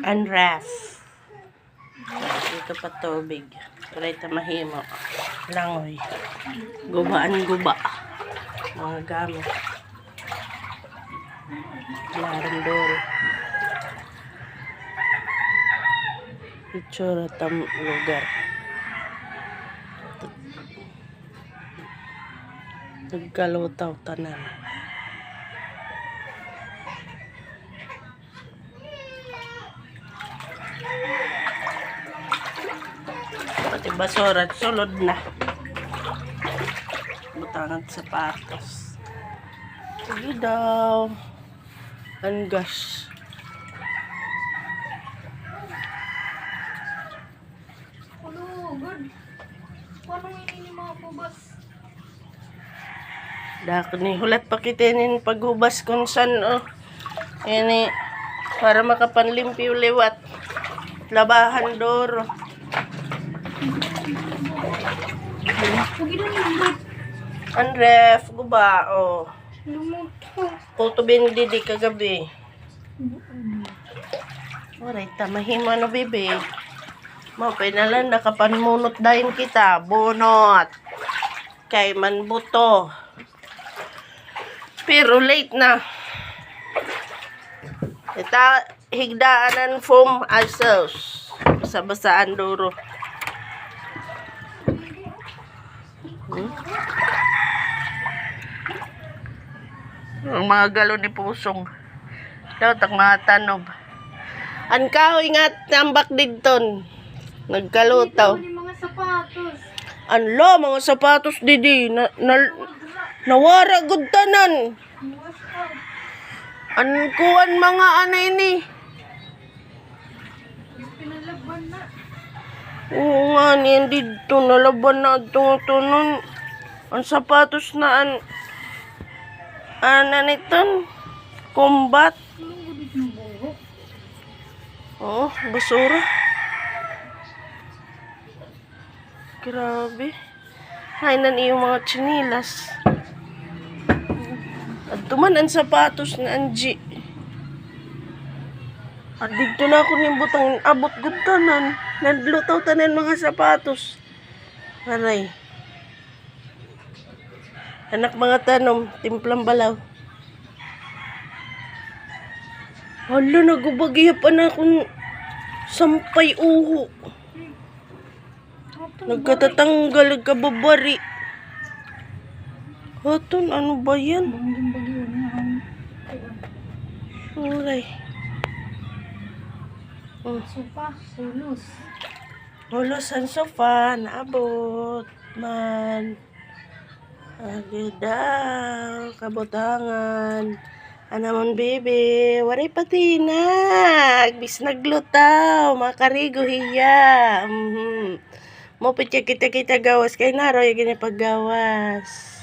Unwrap. Dito pa tubig. Para ito mahimo. Langoy. Gubaan-guba. Mga gamit. Larandoro. Itsura tam lugar. Nagkalutaw tanan. Pati basura at sulod na. Butangan sapatos. Sige daw. Anggas. Hello, good. Paano ini mga kubas? Dako ni hulat pa kitinin paghubas kung saan ini para makapanlimpyo liwat. Labahan doro. Huwag ito nimot. Unref, guba, Lumot. Puto bindi kagabi. Alright, mahimo na bibi. Mo, pinalan, nakapanmunot dahin kita. Bunot. Kay manbuto. Pero late na. Ita, higdaanan foam ourselves. Basa-basaan duro. Ang mga galon ni Pusong. Daw, tak mga tanob. An kahoy nga tambak didton. Nagkalutaw. Ito mga sapatos. Anlo, mga sapatos didi. Nawara gud tanan. An kuan mga anay ni. Pinalaban na. Oo nga, niyan dito. Nalaban na ito. Ang sapatos na niton. Combat. Oh, basura. Grabe. Hay nan iyong mga chinilas. At tuman ang sapatos na anji. At dito na ako ng butang abot gutanan. Nandlutaw tanan mga sapatos. Aray. Anak mga tanom, timplang balaw. Hala, nagubagya pa na akong sampay uho. Nagkatatanggal, nagkababari. Haton, ano ba yan? Bagyo na. Alay. Sopa, sulos. Hulos ang sofa, naabot. Man. Agad daw, kabutangan. Anamon bebe, waray patinag. Bis naglutaw, makarigo hiya. Mo pitya kita gawas kay naro yung ginipaggawas.